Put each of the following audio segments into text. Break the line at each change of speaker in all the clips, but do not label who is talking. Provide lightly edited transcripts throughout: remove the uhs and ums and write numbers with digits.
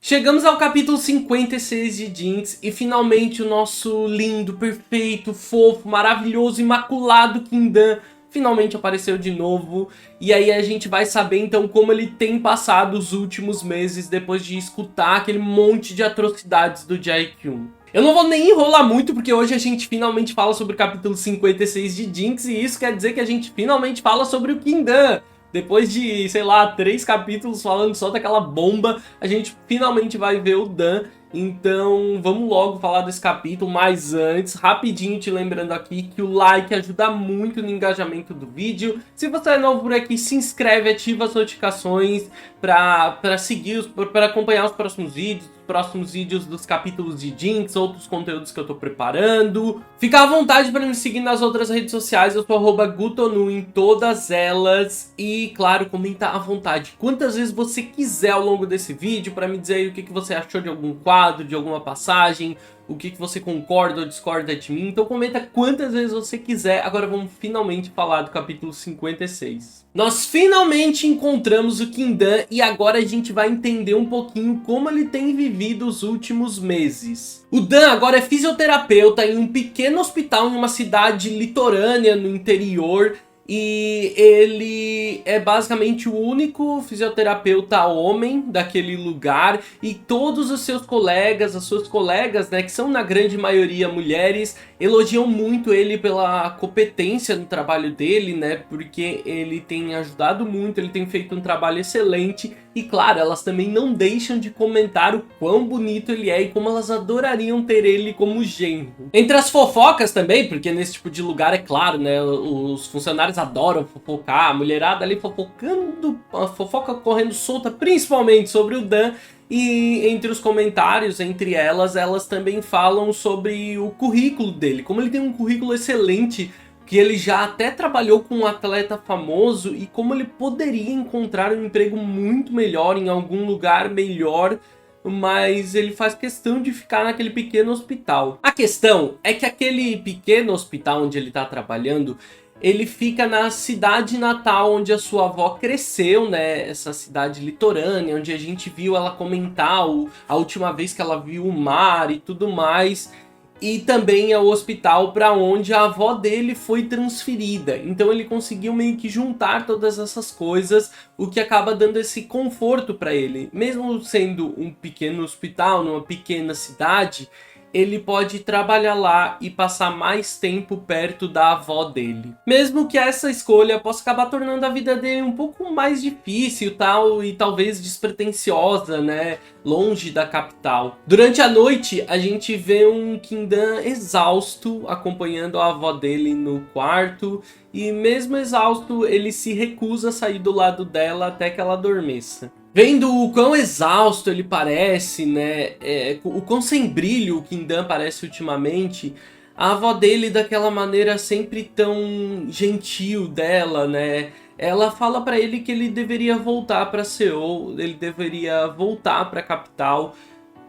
Chegamos ao capítulo 56 de Jinx e finalmente o nosso lindo, perfeito, fofo, maravilhoso, imaculado Quindan finalmente apareceu de novo. E aí a gente vai saber então como ele tem passado os últimos meses depois de escutar aquele monte de atrocidades do Jae-kyun. Eu não vou nem enrolar muito porque hoje a gente finalmente fala sobre o capítulo 56 de Jinx e isso quer dizer que a gente finalmente fala sobre o Quindan. Depois de, sei lá, 3 capítulos falando só daquela bomba, a gente finalmente vai ver o Dan. Então vamos logo falar desse capítulo, mas antes, rapidinho te lembrando aqui que o like ajuda muito no engajamento do vídeo. Se você é novo por aqui, se inscreve, ativa as notificações para seguir, para acompanhar os próximos vídeos dos capítulos de Jinx, outros conteúdos que eu tô preparando. Fica à vontade para me seguir nas outras redes sociais, eu sou @gutonu em todas elas. E claro, comenta à vontade quantas vezes você quiser ao longo desse vídeo para me dizer aí o que você achou de algum quadro, de alguma passagem, o que você concorda ou discorda de mim. Então comenta quantas vezes você quiser. Agora vamos finalmente falar do capítulo 56. Nós finalmente encontramos o Quindan e agora a gente vai entender um pouquinho como ele tem vivido os últimos meses. O Dan agora é fisioterapeuta em um pequeno hospital em uma cidade litorânea no interior. E ele é basicamente o único fisioterapeuta homem daquele lugar. E todos os seus colegas, as suas colegas, né, que são na grande maioria mulheres, elogiam muito ele pela competência no trabalho dele, né, porque ele tem ajudado muito, ele tem feito um trabalho excelente. E claro, elas também não deixam de comentar o quão bonito ele é e como elas adorariam ter ele como genro. Entre as fofocas também, porque nesse tipo de lugar é claro, né, os funcionários adoram fofocar, a mulherada ali fofocando, a fofoca correndo solta, principalmente sobre o Dan. E entre os comentários, entre elas também falam sobre o currículo dele, como ele tem um currículo excelente, que ele já até trabalhou com um atleta famoso e como ele poderia encontrar um emprego muito melhor, em algum lugar melhor, mas ele faz questão de ficar naquele pequeno hospital. A questão é que aquele pequeno hospital onde ele está trabalhando, ele fica na cidade natal onde a sua avó cresceu, né? Essa cidade litorânea, onde a gente viu ela comentar a última vez que ela viu o mar e tudo mais. E também é o hospital para onde a avó dele foi transferida. Então ele conseguiu meio que juntar todas essas coisas, o que acaba dando esse conforto para ele. Mesmo sendo um pequeno hospital, numa pequena cidade, ele pode trabalhar lá e passar mais tempo perto da avó dele. Mesmo que essa escolha possa acabar tornando a vida dele um pouco mais difícil e talvez despretensiosa, né? Longe da capital. Durante a noite, a gente vê um Quindan exausto acompanhando a avó dele no quarto. E mesmo exausto, ele se recusa a sair do lado dela até que ela adormeça. Vendo o quão exausto ele parece, né, o quão sem brilho o Quindan parece ultimamente, a avó dele daquela maneira sempre tão gentil dela, né, ela fala pra ele que ele deveria voltar pra Seul, ele deveria voltar pra capital,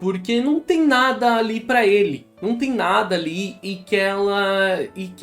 porque não tem nada ali pra ele, não tem nada ali e que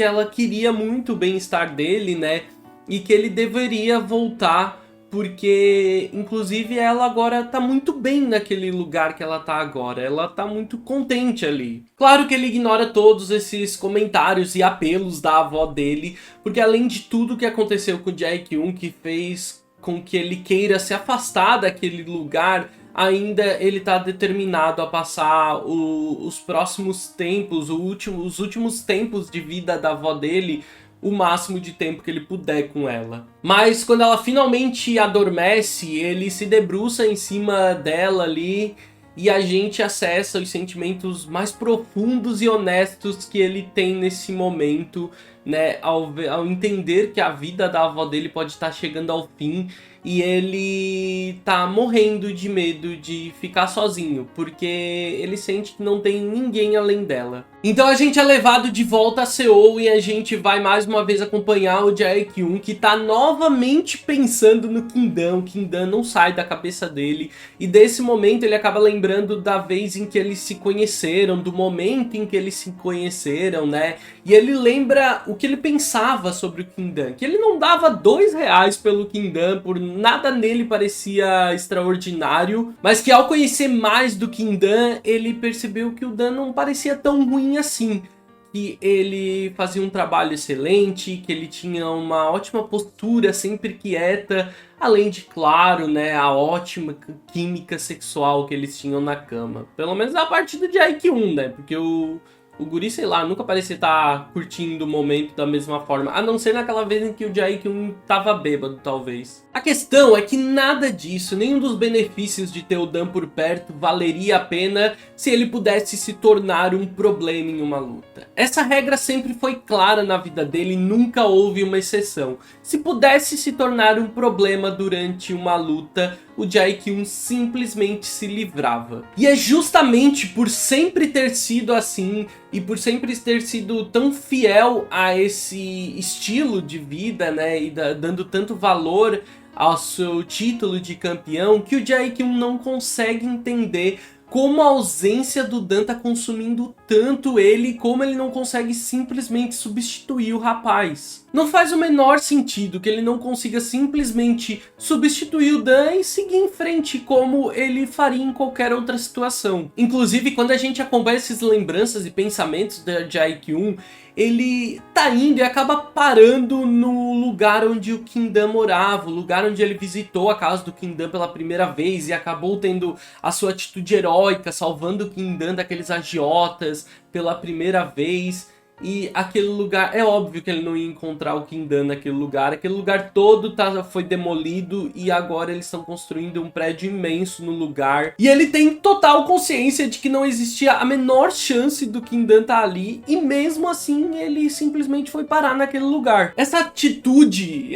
ela queria muito o bem-estar dele, né, e que ele deveria voltar. Porque, inclusive, ela agora tá muito bem naquele lugar que ela tá agora. Ela tá muito contente ali. Claro que ele ignora todos esses comentários e apelos da avó dele. Porque além de tudo que aconteceu com o Jae-kyun, que fez com que ele queira se afastar daquele lugar, ainda ele tá determinado a passar os próximos tempos, os últimos tempos de vida da avó dele, o máximo de tempo que ele puder com ela. Mas quando ela finalmente adormece, ele se debruça em cima dela ali e a gente acessa os sentimentos mais profundos e honestos que ele tem nesse momento, né, ao entender que a vida da avó dele pode estar chegando ao fim e ele tá morrendo de medo de ficar sozinho, porque ele sente que não tem ninguém além dela. Então a gente é levado de volta a Seoul e a gente vai mais uma vez acompanhar o Jae-kyun, que tá novamente pensando no Kim-dan. O Kim-dan não sai da cabeça dele, e desse momento ele acaba lembrando da vez em que eles se conheceram, do momento em que eles se conheceram, né? E ele lembra o que ele pensava sobre o Kim-dan, que ele não dava R$ 2 pelo Kim-dan, por nada nele parecia extraordinário, mas que ao conhecer mais do Kim-dan, ele percebeu que o Dan não parecia tão ruim assim, que ele fazia um trabalho excelente, que ele tinha uma ótima postura, sempre quieta, além de, claro, né, a ótima química sexual que eles tinham na cama. Pelo menos a partir do Jae-kyun, né, porque o guri, sei lá, nunca parecia estar curtindo o momento da mesma forma, a não ser naquela vez em que o Jae-kyun tava bêbado, talvez. A questão é que nada disso, nenhum dos benefícios de ter o Dan por perto valeria a pena se ele pudesse se tornar um problema em uma luta. Essa regra sempre foi clara na vida dele e nunca houve uma exceção. Se pudesse se tornar um problema durante uma luta, o Jae-kyun simplesmente se livrava. E é justamente por sempre ter sido assim, e por sempre ter sido tão fiel a esse estilo de vida, né, e dando tanto valor ao seu título de campeão, que o Jae-kyun não consegue entender como a ausência do Dan tá consumindo tanto ele, como ele não consegue simplesmente substituir o rapaz. Não faz o menor sentido que ele não consiga simplesmente substituir o Dan e seguir em frente como ele faria em qualquer outra situação. Inclusive, quando a gente acompanha essas lembranças e pensamentos da Jae-kyun, ele tá indo e acaba parando no lugar onde o Kim-dan morava, o lugar onde ele visitou a casa do Kim-dan pela primeira vez e acabou tendo a sua atitude heróica, salvando o Kim-dan daqueles agiotas pela primeira vez. E aquele lugar, é óbvio que ele não ia encontrar o Kim-dan naquele lugar todo foi demolido e agora eles estão construindo um prédio imenso no lugar. E ele tem total consciência de que não existia a menor chance do Kim-dan estar ali, e mesmo assim ele simplesmente foi parar naquele lugar. Essa atitude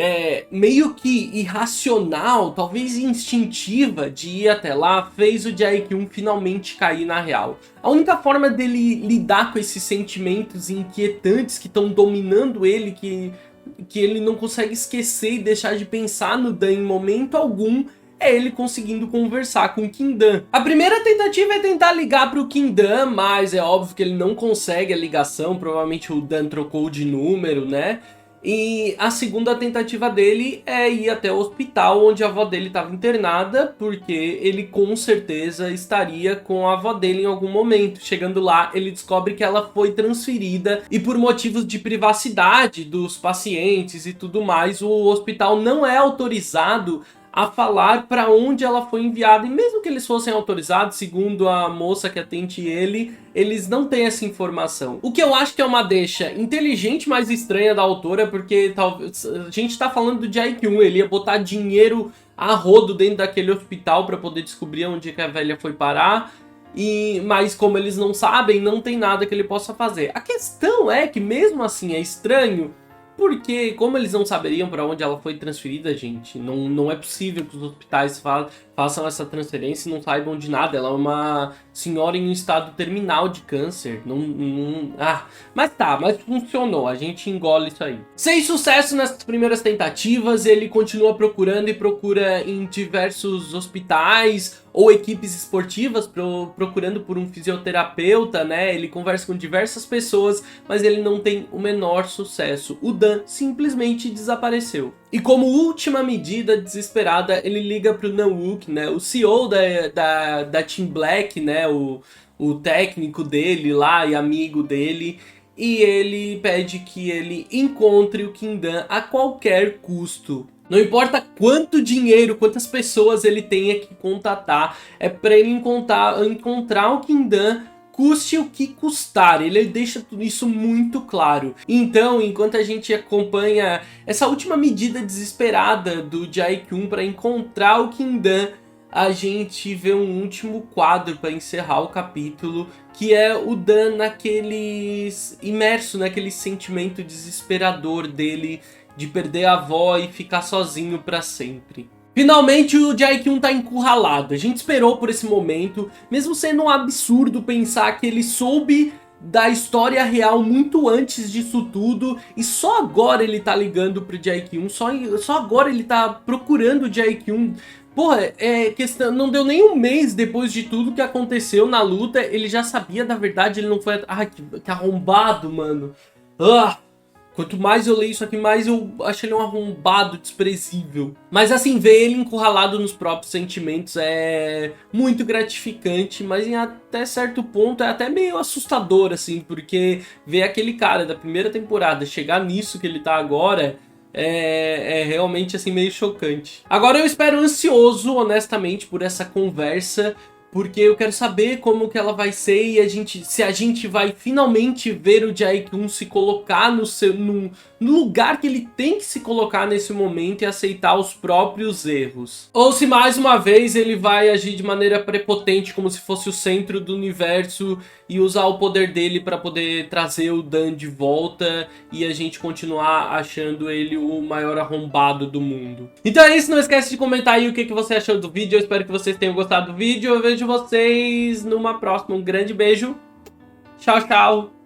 meio que irracional, talvez instintiva, de ir até lá, fez o Jae-kyun finalmente cair na real. A única forma dele lidar com esses sentimentos inquietantes que estão dominando ele, que ele não consegue esquecer e deixar de pensar no Dan em momento algum, é ele conseguindo conversar com o Kim-dan. A primeira tentativa é tentar ligar para o Kim-dan, mas é óbvio que ele não consegue a ligação, provavelmente o Dan trocou de número, né? E a segunda tentativa dele é ir até o hospital onde a avó dele estava internada, porque ele com certeza estaria com a avó dele em algum momento. Chegando lá, ele descobre que ela foi transferida e por motivos de privacidade dos pacientes e tudo mais, o hospital não é autorizado a falar para onde ela foi enviada, e mesmo que eles fossem autorizados, segundo a moça que atende ele, eles não têm essa informação. O que eu acho que é uma deixa inteligente, mas estranha da autora, porque talvez a gente tá falando do Jae-kyun, ele ia botar dinheiro a rodo dentro daquele hospital para poder descobrir onde que a velha foi parar. Mas como eles não sabem, não tem nada que ele possa fazer. A questão é que mesmo assim é estranho, porque como eles não saberiam para onde ela foi transferida, gente, não é possível que os hospitais façam essa transferência e não saibam de nada. Ela é uma senhora em um estado terminal de câncer. Mas funcionou, a gente engole isso aí. Sem sucesso nessas primeiras tentativas, ele continua procurando e procura em diversos hospitais ou equipes esportivas, procurando por um fisioterapeuta, né? Ele conversa com diversas pessoas, mas ele não tem o menor sucesso. O Dan simplesmente desapareceu. E como última medida desesperada, ele liga pro Nan-wook, né? O CEO da Team Black, né? O técnico dele lá e amigo dele. E ele pede que ele encontre o Kim-dan a qualquer custo. Não importa quanto dinheiro, quantas pessoas ele tenha que contatar, é para ele encontrar o Kim-dan, custe o que custar. Ele deixa tudo isso muito claro. Então, enquanto a gente acompanha essa última medida desesperada do Jae-kyun para encontrar o Kim-dan, a gente vê um último quadro para encerrar o capítulo, que é o Dan imerso naquele sentimento desesperador dele de perder a avó e ficar sozinho para sempre. Finalmente o Jae-kyun tá encurralado. A gente esperou por esse momento, mesmo sendo um absurdo pensar que ele soube da história real muito antes disso tudo, e só agora ele tá ligando pro Jae-kyun, só agora ele tá procurando o Jae-kyun. Porra, questão, não deu nem um mês depois de tudo que aconteceu na luta, ele já sabia da verdade, ele não foi... Ah, que arrombado, mano. Ah! Quanto mais eu leio isso aqui, mais eu acho ele um arrombado desprezível. Mas assim, ver ele encurralado nos próprios sentimentos é muito gratificante, mas em até certo ponto é até meio assustador, assim, porque ver aquele cara da primeira temporada chegar nisso que ele tá agora é realmente assim meio chocante. Agora eu espero ansioso, honestamente, por essa conversa, porque eu quero saber como que ela vai ser e se a gente vai finalmente ver o Jae-kyun se colocar no lugar que ele tem que se colocar nesse momento e aceitar os próprios erros. Ou se mais uma vez ele vai agir de maneira prepotente, como se fosse o centro do universo e usar o poder dele para poder trazer o Dan de volta e a gente continuar achando ele o maior arrombado do mundo. Então é isso, não esquece de comentar aí o que você achou do vídeo, eu espero que vocês tenham gostado do vídeo, eu vejo vocês numa próxima, um grande beijo, tchau, tchau!